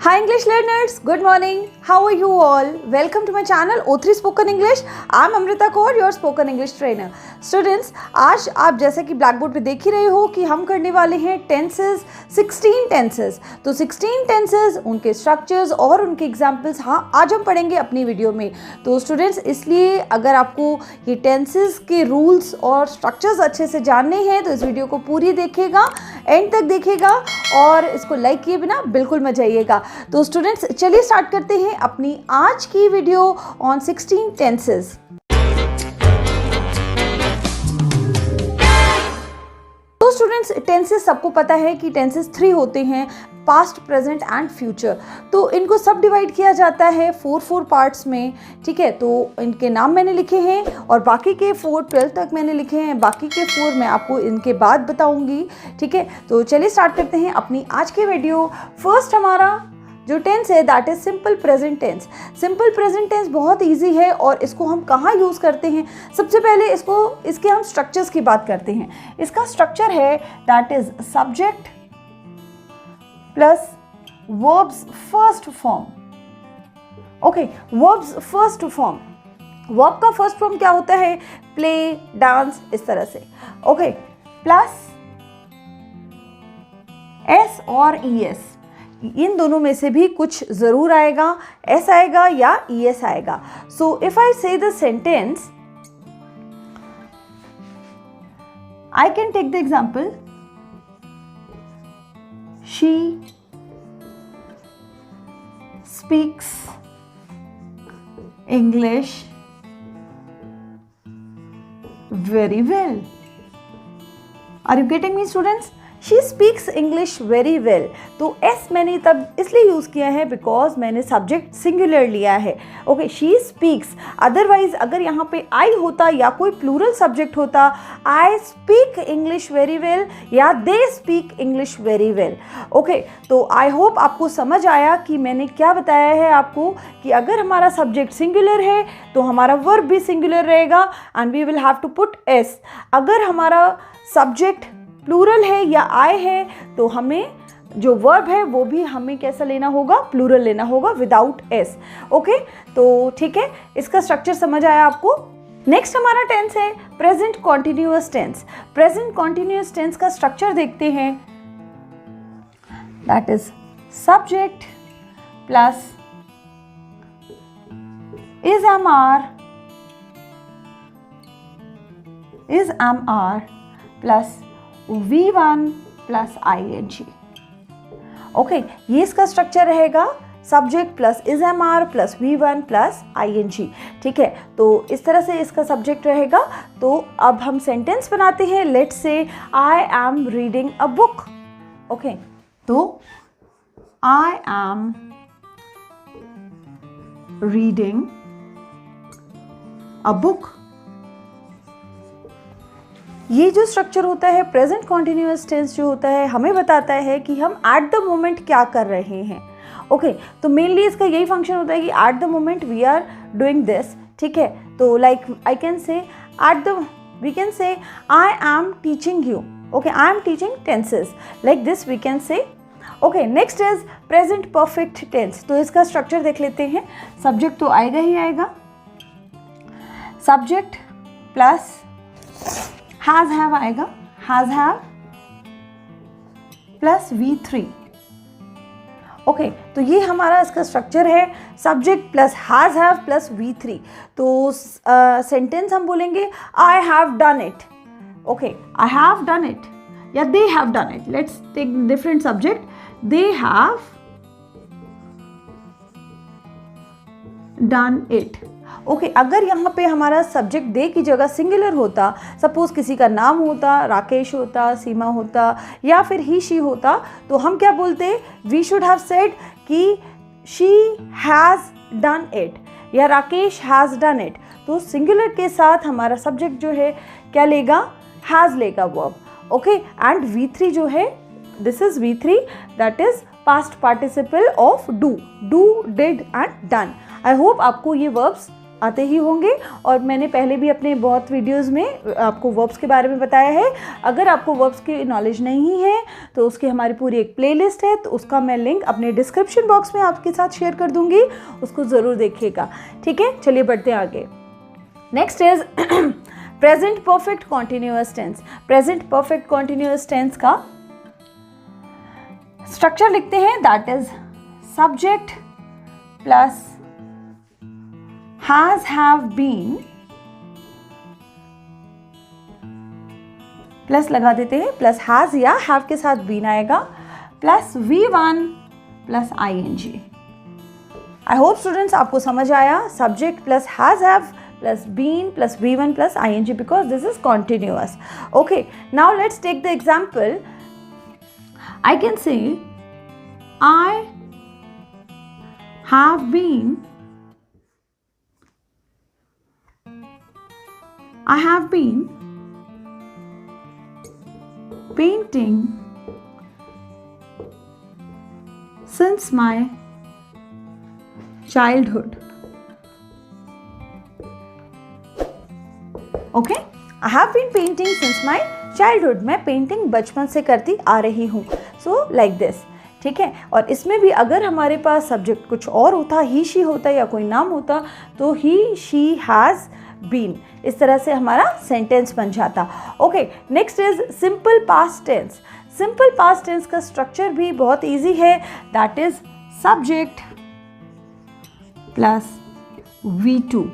Hi English learners, good morning. How are you all? Welcome to my channel O3 Spoken English. I'm Amrita Kaur, your Spoken English trainer. Students, आज आप जैसे कि black board पे देख ही रहे हो कि हम करने वाले हैं टेंसेस, 16 टेंसेस. तो 16 टेंसेस, उनके स्ट्रक्चर्स और उनके एग्जाम्पल्स आज हम पढ़ेंगे अपनी वीडियो में. तो स्टूडेंट्स, इसलिए अगर आपको ये टेंसेस के रूल्स और स्ट्रक्चर्स अच्छे से जानने हैं तो इस वीडियो को पूरी देखिएगा, एंड तक देखिएगा और इसको लाइक किए बिना बिल्कुल मत जाइएगा. तो स्टूडेंट्स, चलिए स्टार्ट करते हैं अपनी आज की वीडियो ऑन 16 टेंसेस. तो स्टूडेंट्स, टेंसेस सबको पता है कि टेंसेस 3 होते हैं, पास्ट, प्रेजेंट एंड फ्यूचर. तो इनको सब डिवाइड किया जाता है 4 पार्ट्स में. ठीक है, तो इनके नाम मैंने लिखे हैं और बाकी के 4 12 तक मैंने लिखे हैं. बाकी के 4 मैं आपको इनके बाद बताऊंगी. ठीक है, तो चलिए स्टार्ट करते हैं अपनी आज की वीडियो. फर्स्ट हमारा जो टेंस है that is simple present tense. Simple present tense बहुत इजी है और इसको हम कहाँ यूज़ करते हैं. सबसे पहले इसके हम स्ट्रक्चर्स की बात करते हैं. इसका स्ट्रक्चर है that is subject plus verbs first form. Okay, verbs first form. Verb का फर्स्ट फॉर्म क्या होता है? प्ले, डांस, इस तरह से. ओके, प्लस एस और ई एस. इन दोनों में से भी कुछ जरूर आएगा. एस आएगा या ई एस आएगा. सो if I say the sentence, I can take the example. She speaks English very well. Are you getting me, students? She speaks English very well. तो S मैंने तब इसलिए यूज़ किया है बिकॉज मैंने सब्जेक्ट सिंगुलर लिया है. Okay, she speaks. अदरवाइज अगर यहाँ पे I होता या कोई प्लूरल सब्जेक्ट होता, I speak English very well या they speak English very well. Okay, तो आई होप आपको समझ आया कि मैंने क्या बताया है आपको कि अगर हमारा सब्जेक्ट सिंगुलर है तो हमारा वर्ब भी सिंगुलर रहेगा and we will have to put S. अगर हमारा सब्जेक्ट प्लूरल है या आई है तो हमें जो वर्ब है वो भी हमें कैसा लेना होगा? प्लूरल लेना होगा विदाउट एस. ओके, तो ठीक है, इसका स्ट्रक्चर समझ आया आपको. नेक्स्ट हमारा टेंस है present continuous tense. Present continuous tense का स्ट्रक्चर देखते हैं. That is subject plus is am are plus V1 plus ING. Okay, ये इसका स्ट्रक्चर रहेगा. Subject plus is am are plus V1 plus ING. ठीक है, तो इस तरह से इसका सब्जेक्ट रहेगा. तो अब हम सेंटेंस बनाते हैं. Let's say I am reading a book. Okay, तो I am reading a book. ये जो स्ट्रक्चर होता है प्रेजेंट कॉन्टिन्यूअस टेंस जो होता है हमें बताता है कि हम एट द मोमेंट क्या कर रहे हैं. ओके, तो मेनली इसका यही फंक्शन होता है कि at the moment we are doing this. ठीक है, तो like I can say we can say I am teaching you. Okay, I am teaching tenses like this we can say. Okay, next is present perfect tense. तो इसका structure देख लेते हैं. Subject तो आएगा ही आएगा. सब्जेक्ट प्लस हैज हैव आएगा. Has have plus V3. Okay, तो ये हमारा इसका स्ट्रक्चर है. Subject plus has have plus V3. तो सेंटेंस हम बोलेंगे I have done it. Okay, I have done it या they have done it. Let's take different subject. They have done it. Okay, अगर यहाँ पे हमारा सब्जेक्ट दे की जगह सिंगुलर होता, सपोज किसी का नाम होता, राकेश होता, सीमा होता या फिर ही शी होता, तो हम क्या बोलते? वी शुड हैव सेड कि शी हैज़ डन इट या राकेश हैज़ डन इट. तो सिंगुलर के साथ हमारा सब्जेक्ट जो है क्या लेगा? हैज़ लेगा वर्ब. ओके, एंड V3 जो है, this is V3 that is past participle of do, did and done. I hope आपको ये वर्ब्स आते ही होंगे। और मैंने पहले भी अपने बहुत वीडियोस में आपको वर्ब्स के बारे में बताया है। अगर आपको वर्ब्स की नॉलेज नहीं है तो उसकी हमारी पूरी एक प्लेलिस्ट है, तो उसका मैं लिंक अपने डिस्क्रिप्शन बॉक्स में आपके साथ शेयर कर दूंगी, उसको ज़रूर देखिएगा। ठीक है, चलिए बढ़ते हैं आगे। Next is present perfect continuous tense. Present perfect continuous tense का स्ट्रक्चर लिखते हैं, that is subject plus has, have, been plus लगा देते हैं, प्लस has या have के साथ been आएगा, plus V1 plus ing। I hope students आपको समझ आया। Subject plus has, have plus been plus V1 plus ing because this is continuous. Okay, now let's take the example. I can say I have been, I have been painting since my childhood. Okay? I have been painting since my childhood. मैं painting बचपन से करती आ रही हूँ। So like this. ठीक है, और इसमें भी अगर हमारे पास सब्जेक्ट कुछ और होता, ही शी होता या कोई नाम होता, तो ही शी हैज़ बीन, इस तरह से हमारा सेंटेंस बन जाता। Okay, next is simple past tense. Simple past tense का स्ट्रक्चर भी बहुत इजी है, that is subject plus V2।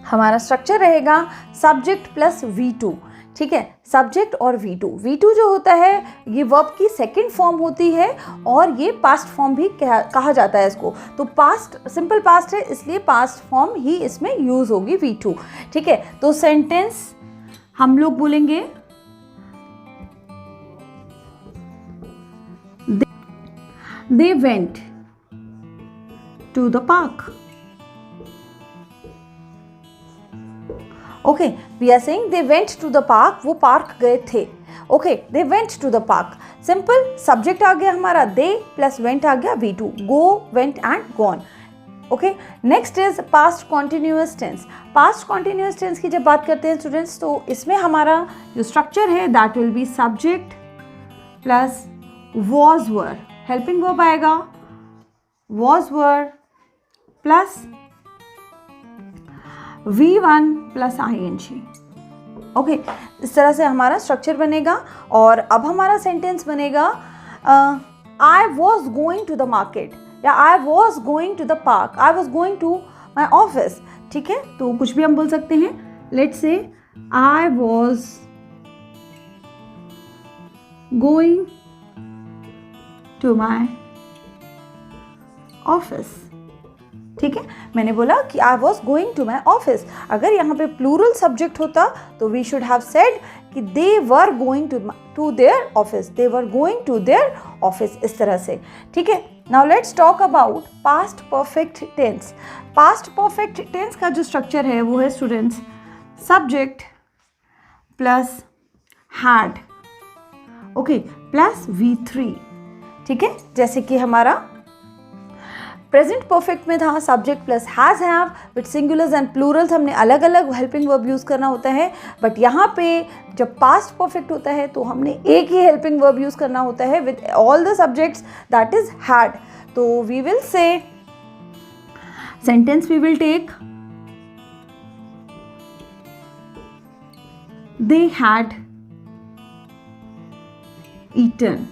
हमारा स्ट्रक्चर रहेगा सब्जेक्ट प्लस V2। ठीक है, सब्जेक्ट और V2 जो होता है ये वर्ब की सेकंड फॉर्म होती है और ये पास्ट फॉर्म भी कहा जाता है इसको। तो पास्ट सिंपल पास्ट है, इसलिए पास्ट फॉर्म ही इसमें यूज होगी V2। ठीक है, तो सेंटेंस हम लोग बोलेंगे they went to the park. Okay, we are saying they went to the park, वो पार्क गए थे। Okay, they went to the park. Simple subject आ गया हमारा दे प्लस वेंट आ गया V2, go, went and gone. Okay, next is past continuous tense. Past continuous tense की जब बात करते हैं स्टूडेंट्स, तो इसमें हमारा जो स्ट्रक्चर है that will be subject plus was were, helping verb आएगा, was were plus V1 plus ing। Okay, इस तरह से हमारा स्ट्रक्चर बनेगा। और अब हमारा सेंटेंस बनेगा I was going to the market या I was going to the park, I was going to my office. ठीक है, तो कुछ भी हम बोल सकते हैं। Let's say I was going to my office. ठीक है, मैंने बोला कि I was going to my office. अगर यहाँ पे प्लूरल सब्जेक्ट होता तो वी शुड हैव सेड कि they were going to their office, they were going to their office, इस तरह से। ठीक है, now let's talk about past perfect tense. Past perfect tense का जो स्ट्रक्चर है वो है students subject plus had, okay, plus V3। ठीक है, जैसे कि हमारा प्रेजेंट परफेक्ट में था subject plus has, have, with singulars and Plurals हमने अलग अलग हेल्पिंग वर्ब यूज़ करना होता है। बट यहाँ पे जब पास्ट परफेक्ट होता है तो हमने एक ही हेल्पिंग वर्ब यूज़ करना होता है with all the subjects, that is had. तो we will say sentence we will take they had eaten.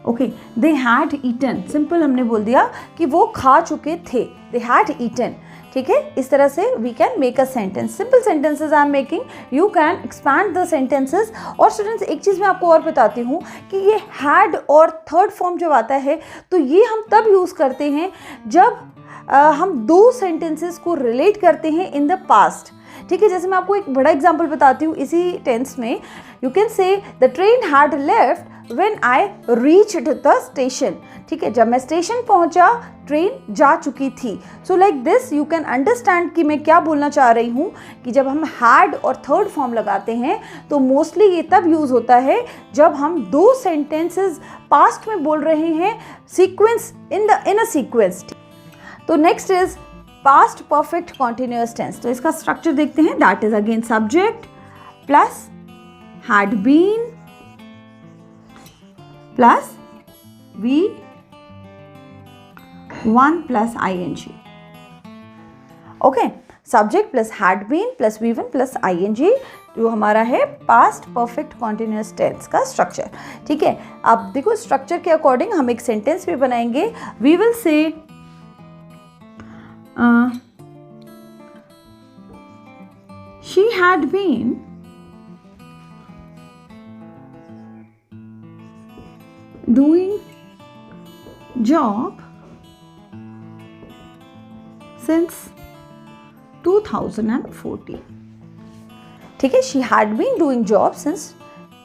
Okay, they had eaten, simple हमने बोल दिया कि वो खा चुके थे, दे हैड ईटन। ठीक है, इस तरह से we can make a sentence. Simple sentences I am making, you can expand the sentences. और स्टूडेंट्स एक चीज़ मैं आपको और बताती हूँ कि ये हैड और थर्ड फॉर्म जब आता है तो ये हम तब यूज़ करते हैं जब हम दो सेंटेंसेस को रिलेट करते हैं इन द पास्ट। ठीक है, जैसे मैं आपको एक बड़ा एग्जाम्पल बताती हूँ इसी टेंस में। You can say the train had left when I reached the station। ठीक है, जब मैं स्टेशन पहुंचा ट्रेन जा चुकी थी। So like this you can understand कि मैं क्या बोलना चाह रही हूँ कि जब हम हैड और थर्ड फॉर्म लगाते हैं तो मोस्टली ये तब यूज़ होता है जब हम दो सेंटेंसेस पास्ट में बोल रहे हैं सीक्वेंस इन अ सीक्वेंस। तो next is past perfect continuous tense. तो इसका स्ट्रक्चर देखते हैं, that is again subject plus had been plus V1 plus ing। Okay, subject plus had been plus V1 plus ing जो हमारा है past perfect continuous tense का structure. ठीक है, अब देखो स्ट्रक्चर के अकॉर्डिंग हम एक सेंटेंस भी बनाएंगे। We will say she had been doing job since 2014। ठीक है, she had been doing job since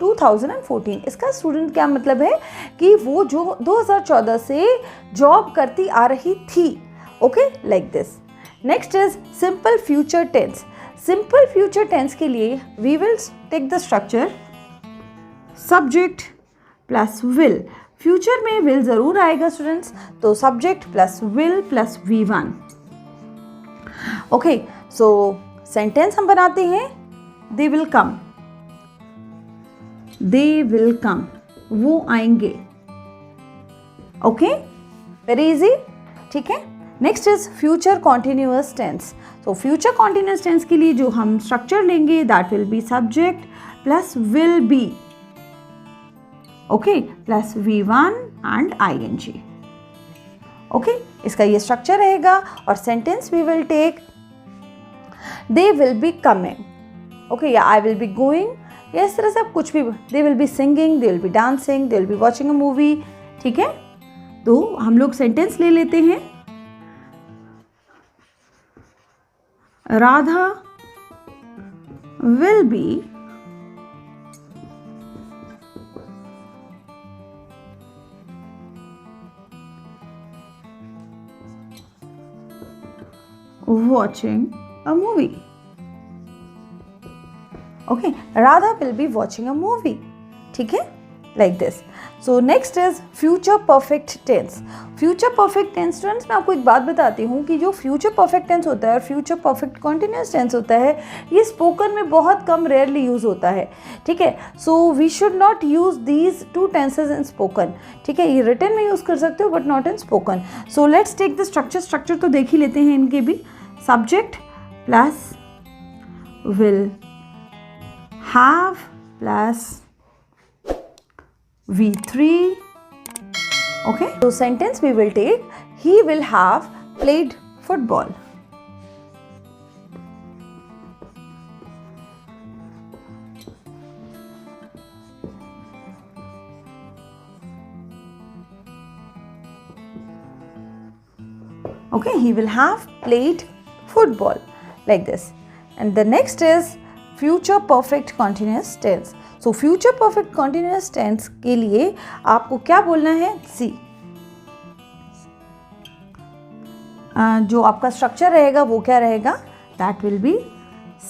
2014। इसका स्टूडेंट क्या मतलब है कि वो जो 2014 से जॉब करती आ रही थी। Okay, like this. Next is simple future tense. Simple future tense के लिए we will take the structure subject plus will. Future में विल जरूर आएगा स्टूडेंट्स, तो subject plus will plus V1। Okay, so sentence हम बनाते हैं, they will come, they will come, वो आएंगे। Okay, very easy. ठीक है, next is future continuous tense. तो फ्यूचर कॉन्टिन्यूअस टेंस के लिए जो हम स्ट्रक्चर लेंगे that will be subject plus will be, okay, plus V1 and ing। Okay, इसका ये स्ट्रक्चर रहेगा और sentence we will take they will be coming, okay, या आई विल बी गोइंग, या इस तरह से आप कुछ भी, दे will be singing, they will B dancing, they will be watching a movie. ठीक है, तो हम लोग सेंटेंस ले लेते हैं। Radha will be watching a movie. Okay, Radha will be watching a movie. ठीक है, like this. So next is future perfect tense. Future perfect tense students, मैं आपको एक बात बताती हूँ कि जो future perfect tense होता है और future perfect continuous tense होता है, ये spoken में बहुत कम rarely use होता है। ठीक है, so we should not use these two tenses in spoken। ठीक है, ये written में use कर सकते हो but not in spoken। So let's take the structure। Structure तो देख ही लेते हैं इनके भी। Subject plus will have plus V3। Okay, so sentence we will take, he will have played football। Okay, he will have played football, like this। And the next is future perfect continuous tense। So future perfect continuous tense के लिए आपको क्या बोलना है? See, जो आपका structure रहेगा वो क्या रहेगा? That will be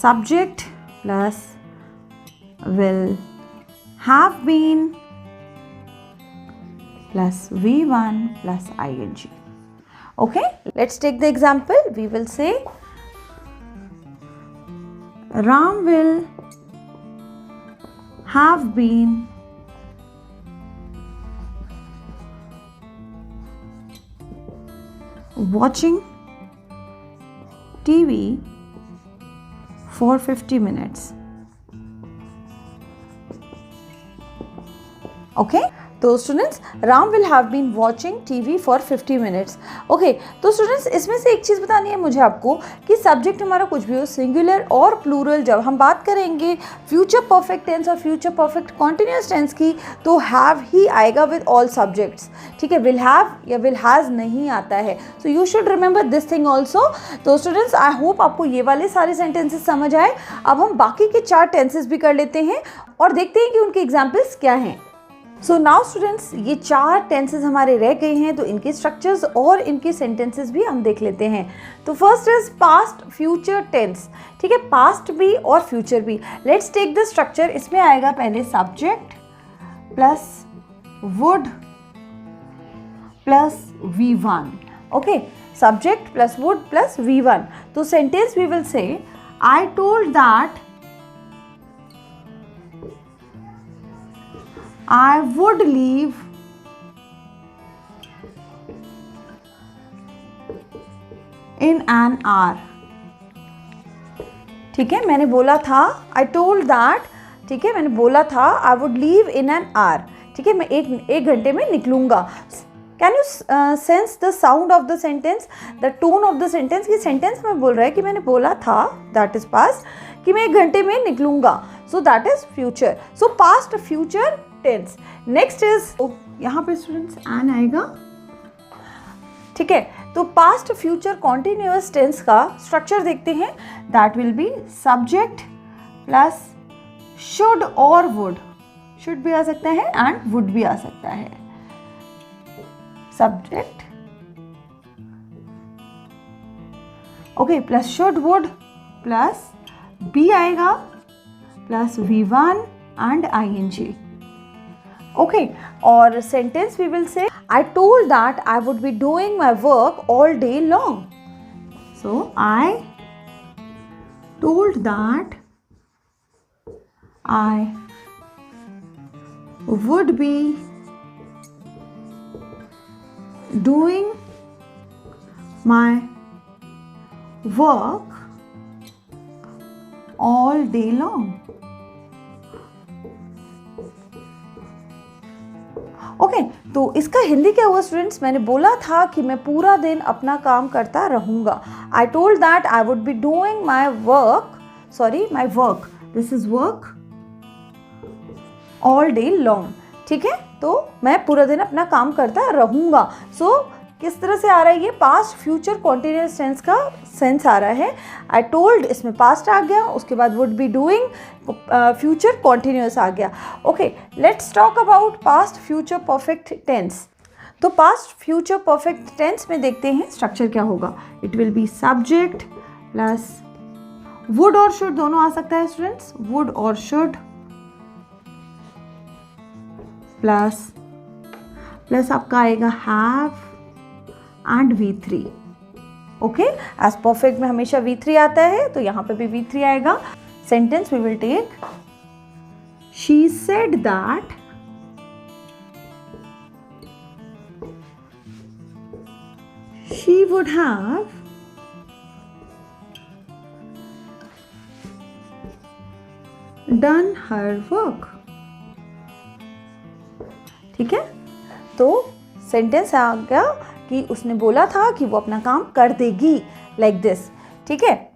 subject plus will have been plus V1 plus ing। Okay, let's take the example. We will say Ram will have been watching TV for 50 minutes। Okay, तो students Ram will have been watching TV for 50 minutes. Okay, तो students इसमें से एक चीज़ बतानी है मुझे आपको कि सब्जेक्ट हमारा कुछ भी हो, सिंगुलर और प्लूरल, जब हम बात करेंगे फ्यूचर परफेक्ट टेंस और फ्यूचर परफेक्ट कॉन्टिन्यूअस टेंस की, तो हैव ही आएगा विद ऑल सब्जेक्ट्स। ठीक है, विल हैव या विल हैज़ नहीं आता है। So you should remember this thing also. तो स्टूडेंट्स आई होप आपको ये वाले सारे सेंटेंसेस समझ आए। अब हम बाकी के 4 टेंसेस भी कर लेते हैं और देखते हैं कि उनके एग्जाम्पल्स क्या हैं। सो नाउ स्टूडेंट्स, ये 4 टेंसेस हमारे रह गए हैं, तो इनके स्ट्रक्चर्स और इनके सेंटेंसेस भी हम देख लेते हैं। तो first is past future tense. ठीक है, पास्ट भी और फ्यूचर भी। Let's take the structure. इसमें आएगा पहले subject plus would plus V1। Okay, subject plus would plus V1. तो sentence we will say, I told that I would leave in an hour. ठीक है, मैंने बोला था, I told that, ठीक है, मैंने बोला था I would leave in an hour. ठीक है, मैं एक घंटे में निकलूंगा. Can you sense the sound of the sentence, the tone of the sentence? कि sentence में बोल रहा है कि मैंने बोला था, that is past, कि मैं एक घंटे में निकलूंगा. So that is future. So past, future, tense. Next is, यहाँ पे students an आएगा. ठीक है, तो पास्ट फ्यूचर कॉन्टिन्यूअस टेंस का स्ट्रक्चर देखते हैं. That will be subject plus should और वुड. शुड भी आ सकता है एंड वुड भी आ सकता है. Subject okay plus should would plus be आएगा plus V1 and ING. Okay, or sentence we will say, I told that I would be doing my work all day long. So I told that I would be doing my work all day long. Okay, तो इसका हिंदी क्या हुआ students? मैंने बोला था कि मैं पूरा दिन अपना काम करता रहूँगा. I told that I would be doing my work, this is work all day long. ठीक है, तो मैं पूरा दिन अपना काम करता रहूँगा. सो किस तरह से आ रहा है ये? पास्ट फ्यूचर कॉन्टिन्यूअस टेंस का सेंस आ रहा है. आई टोल्ड, इसमें पास्ट आ गया, उसके बाद would be doing, future continuous आ गया. Okay, let's talk about past future perfect tense. तो पास्ट फ्यूचर परफेक्ट टेंस में देखते हैं स्ट्रक्चर क्या होगा. It will be subject plus would और शुड, दोनों आ सकता है स्टूडेंट्स. वुड और शुड प्लस आपका आएगा have and V3. Okay, as perfect में हमेशा V3 आता है, तो यहाँ पे भी V3 आएगा. Sentence we will take, she said that she would have done her work. ठीक है, तो सेंटेंस आ गया कि उसने बोला था कि वो अपना काम कर देगी, लाइक दिस. ठीक है,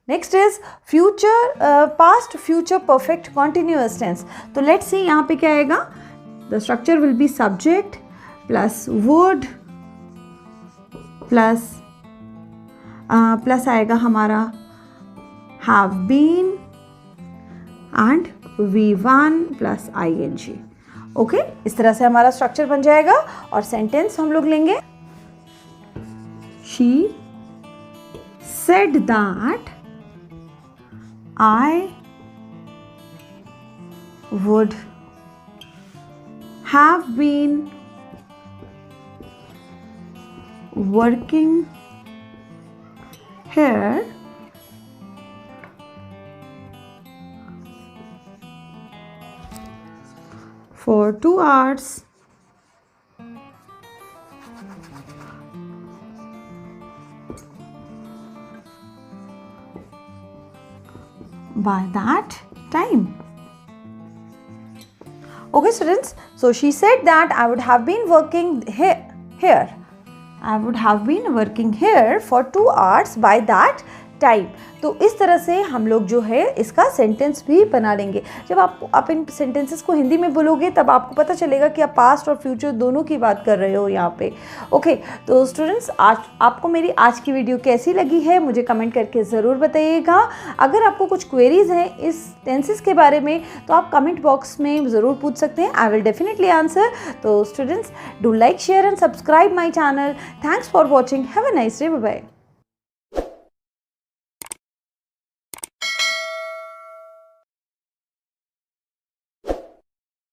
next is future past future perfect continuous tense. तो लेट्स सी यहाँ पे क्या आएगा. The structure will be subject plus would plus आएगा हमारा have been and V1 plus ING. Okay, इस तरह से हमारा स्ट्रक्चर बन जाएगा. और सेंटेंस हम लोग लेंगे, she said that I would have been working here for 2 hours by that time. Okay students, so she said that I would have been working here. I would have been working here for 2 hours by that time. तो इस तरह से हम लोग जो है इसका sentence भी बना लेंगे. जब आप इन सेंटेंसेस को हिंदी में बोलोगे तब आपको पता चलेगा कि आप पास्ट और फ्यूचर दोनों की बात कर रहे हो यहाँ पे. ओके, तो स्टूडेंट्स आज आपको मेरी आज की वीडियो कैसी लगी है मुझे कमेंट करके ज़रूर बताइएगा. अगर आपको कुछ क्वेरीज हैं इस टेंसेस के बारे में तो आप कमेंट बॉक्स में ज़रूर पूछ सकते हैं. I will definitely answer. तो students, do like, share and subscribe my channel. Thanks for watching. Have a nice day. Bye bye.